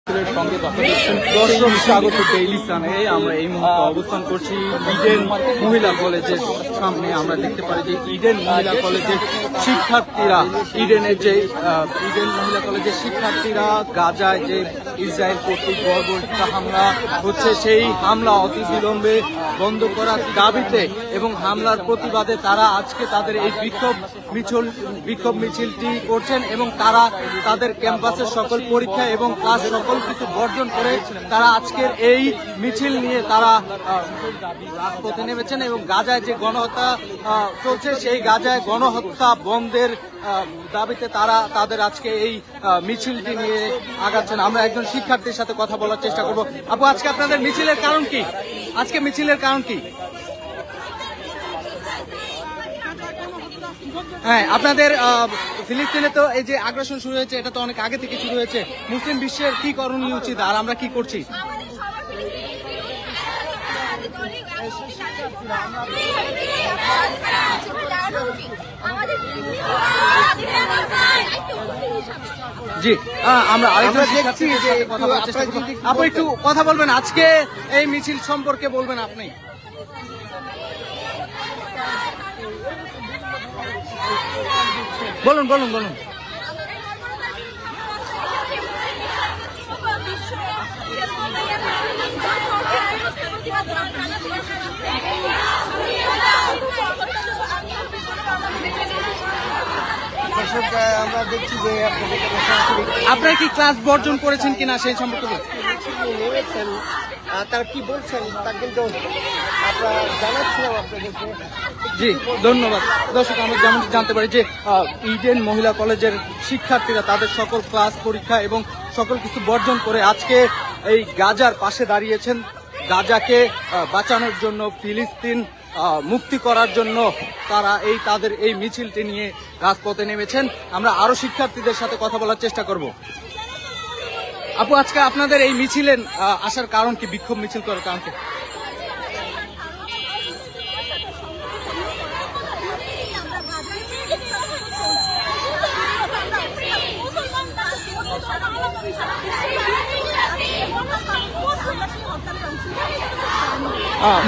সঙ্গে দর্শক স্বাগত ডেইলি সানে। আমরা এই মুহূর্তে অবস্থান করছি ইডেন মহিলা কলেজের সামনে। আমরা দেখতে পারি যে ইডেন মহিলা কলেজের শিক্ষার্থীরা ইডেনের যে ইডেন মহিলা কলেজের শিক্ষার্থীরা গাজায় যে ইসরায়েল কর্তৃক বর্বরতা হামলা হচ্ছে সেই হামলা অতি বিলম্বে বন্ধ করার দাবিতে এবং হামলার প্রতিবাদে তারা আজকে তাদের এই বিক্ষোভ মিছিলটি করছেন এবং তারা তাদের ক্যাম্পাসের সকল পরীক্ষা এবং ক্লাস সকল কিছু বর্জন করে তারা আজকের এই মিছিল নিয়ে তারা রাজপথে নেমেছেন এবং গাজায় যে গণহত্যা চলছে সেই গাজায় গণহত্যা বন্ধের দাবিতে তারা তাদের আজকে এই মিছিলটি নিয়ে আগাচ্ছেন। আমরা একজন শিক্ষার্থীর সাথে কথা বলার চেষ্টা করব। আপু, আজকে আপনাদের মিছিলের কারণ কি? আজকে মিছিলের কারণ কি? হ্যাঁ, আপনাদের ফিলিস্তিনে তো এই যে আগ্রাসন শুরু হয়েছে, এটা তো অনেক আগে থেকে শুরু হয়েছে। মুসলিম বিশ্বের কি করণীয় উচিত আর আমরা কি করছি? জি, আমরা আরেকজন শিক্ষার্থীর সাথে কথা বলার চেষ্টা করব। আপু, একটু কথা বলবেন, আজকে এই মিছিল সম্পর্কে বলবেন আপনি। বলুন বলুন বলুন। আমরা দেখছি যে আপনারা কি ক্লাস বর্জন করেছেন কিনা সেই সম্পর্কে নেমেছেন, তারা কি বলছেন তা কিন্তু আমরা জানাচ্ছিলাম আপনাদেরকে। জি, ধন্যবাদ। দর্শক, আমরা যেমন জানতে পারি যে ইডেন মহিলা কলেজের শিক্ষার্থীরা তাদের সকল ক্লাস পরীক্ষা এবং সকল কিছু বর্জন করে আজকে এই গাজার পাশে দাঁড়িয়েছেন। গাজাকে বাঁচানোর জন্য, ফিলিস্তিন মুক্তি করার জন্য তারা তাদের এই মিছিলটি নিয়ে রাজপথে নেমেছেন। আমরা আরো শিক্ষার্থীদের সাথে কথা বলার চেষ্টা করব। আপু, আজকে আপনাদের এই মিছিলে আসার কারণ কি? বিক্ষোভ মিছিল করার কারণ কি?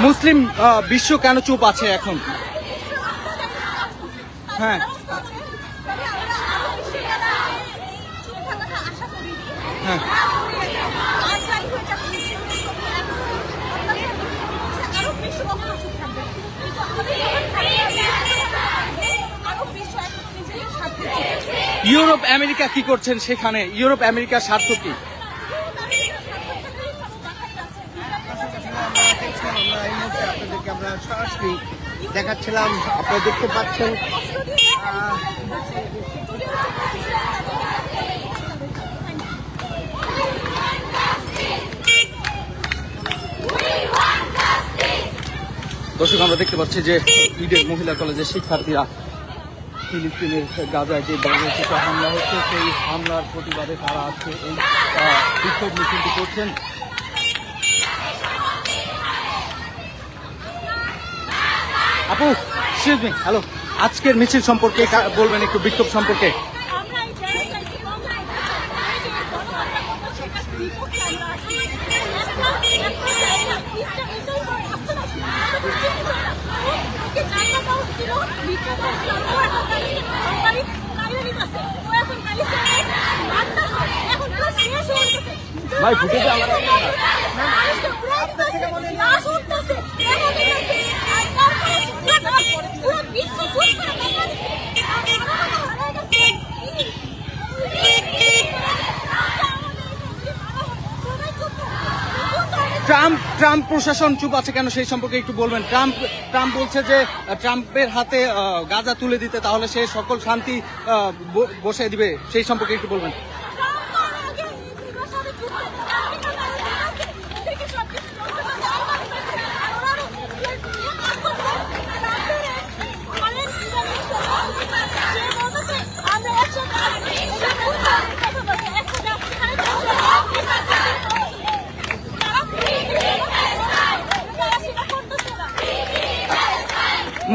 মুসলিম বিশ্ব কেন চুপ আছে এখন? হ্যাঁ হ্যাঁ, ইউরোপ আমেরিকা কি করছেন সেখানে? ইউরোপ আমেরিকার স্বার্থ কি? আমরা সরাসরি দেখাচ্ছিলাম, আপনারা দেখতে পাচ্ছেন। দর্শক, আমরা দেখতে পাচ্ছি যে ইডেন মহিলা কলেজের শিক্ষার্থীরা ফিলিস্তিনের গাজায় যে বর্বরচিত হামলা হচ্ছে সেই হামলার প্রতিবাদে তারা আজকে এই বিক্ষোভ মিছিলটি করছেন। আপু, এক্সকিউজ মি, হ্যালো, আজকের মিছিল সম্পর্কে বলবেন একটু, বিক্ষোভ সম্পর্কে। ভাই, ফুটেছে ট্রাম্প প্রশাসন চুপ আছে কেন সেই সম্পর্কে একটু বলবেন। ট্রাম্প বলছে যে ট্রাম্পের হাতে গাজা তুলে দিতে, তাহলে সে সকল শান্তি বসে দিবে, সেই সম্পর্কে একটু বলবেন।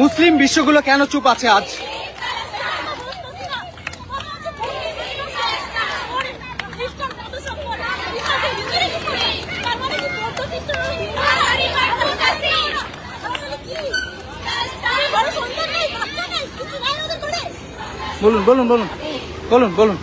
মুসলিম বিশ্বগুলো কেন চুপ আছে আজ? বলুন বলুন বলুন বলুন বলুন।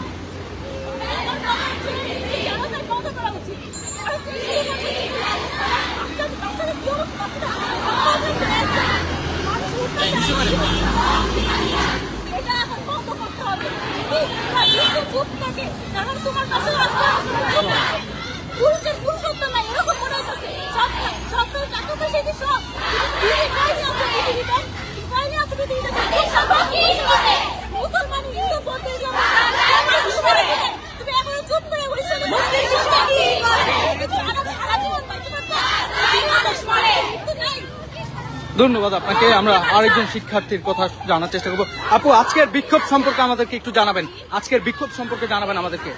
ধন্যবাদ আপনাকে। আমরা আরেকজন শিক্ষার্থীর কথা জানার চেষ্টা করবো। আপু, আজকের বিক্ষোভ সম্পর্কে আমাদেরকে একটু জানাবেন, আজকের বিক্ষোভ সম্পর্কে জানাবেন আমাদেরকে।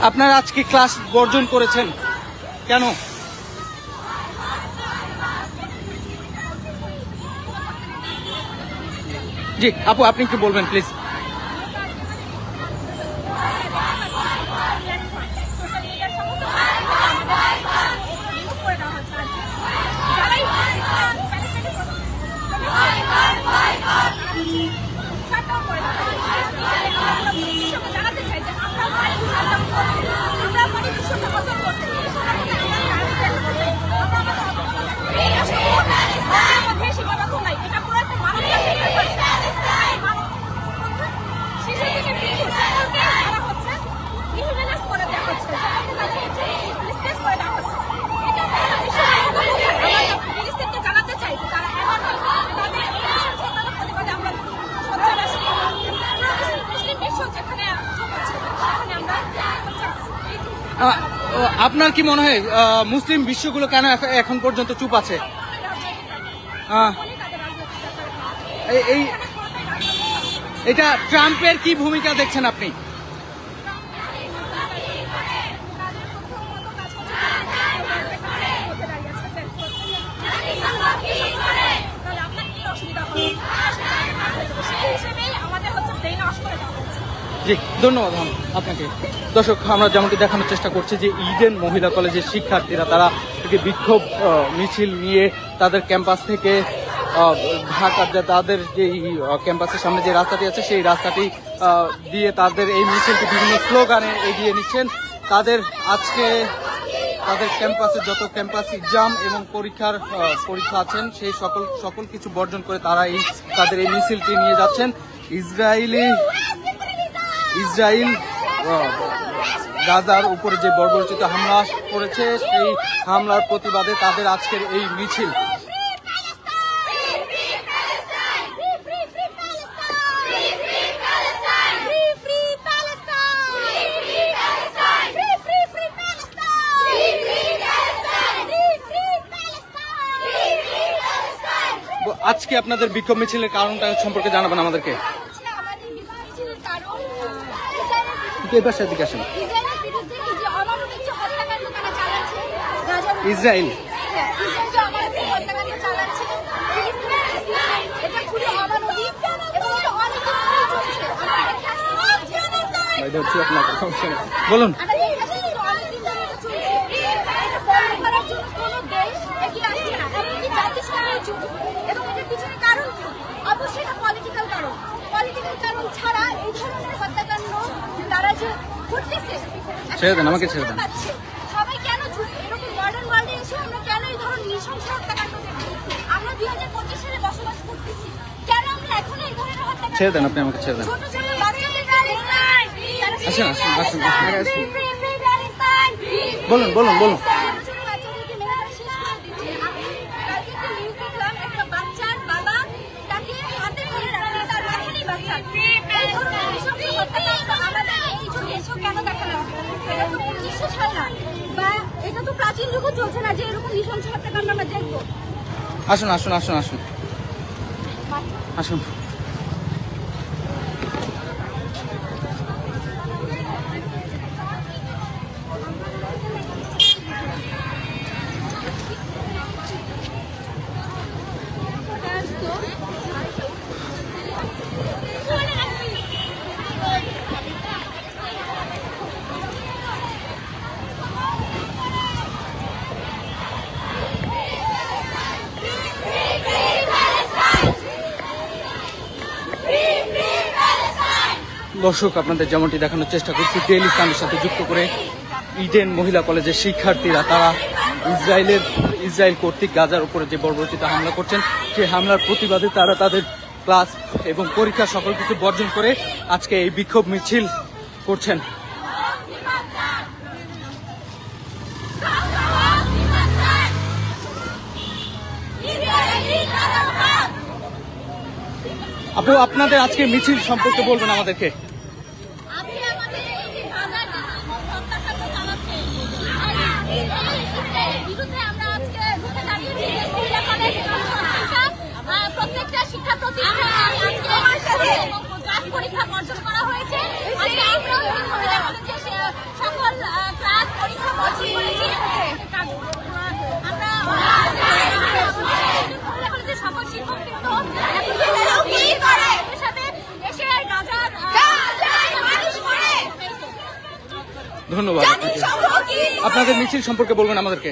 আপনারা আজকে ক্লাস বর্জন করেছেন কেন? জি আপু, আপনি একটু বলবেন প্লিজ। আপনার কি মনে হয় মুসলিম বিশ্বগুলো কেন এখন পর্যন্ত চুপ আছে? এটা ট্রাম্পের কি ভূমিকা দেখছেন আপনি? জি ধন্যবাদ আপনাকে। দর্শক, আমরা যেমনটি দেখানোর চেষ্টা করছি যে ইডেন মহিলা কলেজের শিক্ষার্থীরা তারা বিক্ষোভ মিছিল নিয়ে তাদের ক্যাম্পাস থেকে ঢাকার তাদের যে ক্যাম্পাসের সামনে যে রাস্তাটি আছে সেই রাস্তাটি দিয়ে তাদের এই মিছিলটি বিভিন্ন স্লোগানে এগিয়ে নিচ্ছেন। তাদের আজকে তাদের ক্যাম্পাসে যত ক্যাম্পাস এক্সাম এবং পরীক্ষা আছেন সেই সকল কিছু বর্জন করে তারা তাদের এই মিছিলটি নিয়ে যাচ্ছেন। ইসরায়েল গাজার উপরে যে বর্বরচিত হামলা করেছে সেই হামলার প্রতিবাদে তাদের আজকের এই মিছিল। আজকে আপনাদের বিক্ষোভ মিছিলের কারণটা সম্পর্কে জানাবেন আমাদেরকে। ইসরায়েল বলুন। ছেড়ে দেন, আমাকে ছেড়ে দেন। সবাই কেন এরকম মডার্ন ওয়ার্ল্ডে এসে আমরা কেন এই ধরনের নৃশংস হত্যাকাণ্ড দেখি? আমরা 2025 সালে বসবাস করতেছি, কেন আমরা এখন এই ধরনের হত্যাকাণ্ড? ছেড়ে দেন, আপনি আমাকে ছেড়ে দেন। ছোট ছোট বাচ্চাদের আসেন আসেন আসেন আসেন, বলুন বলুন বলুন। কেন দেখানো? এটা তো 1900 সাল না, বা এটা তো প্রাচীন যুগও চলছে না যে এরকম নৃশংস হত্যাকাণ্ড আমরা দেখবো। আসুন আসুন আসুন আসুন আসুন। দর্শক, আপনাদের যেমনটি দেখানোর চেষ্টা করছি, ডেইলি সানের সাথে যুক্ত করে ইডেন মহিলা কলেজের শিক্ষার্থীরা তারা ইসরায়েল কর্তৃক গাজার উপরে যে বর্বরচিত হামলা করছেন, সেই হামলার প্রতিবাদে তারা তাদের ক্লাস এবং পরীক্ষা সকল কিছু বর্জন করে আজকে এই বিক্ষোভ মিছিল করছেন। আপনি আপনাদের আজকে মিছিল সম্পর্কে বলবেন আমাদেরকে। প্রত্যেকটা শিক্ষা প্রতিষ্ঠানে পরীক্ষা বর্জন করা হয়েছে। সকল ক্লাস পরীক্ষা বর্জন করেছি। আমরা সকল শিক্ষক সাথে এসে গাজার ধন্যবাদ। আপনাদের মিছিল সম্পর্কে বলবেন আমাদেরকে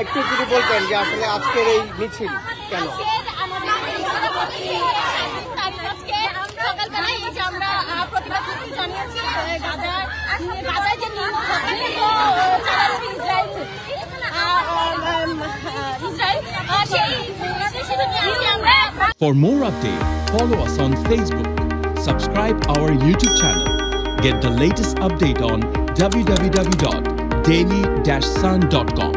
একটু যদি বলতেন যে আসলে আজকের এই মিছিল কেন? সকালবেলায় এই যে আমরা প্রতিবাদ জানিয়েছি গাজায় যে For more updates, follow us on Facebook, subscribe our YouTube channel, get the latest update on www.daily-sun.com.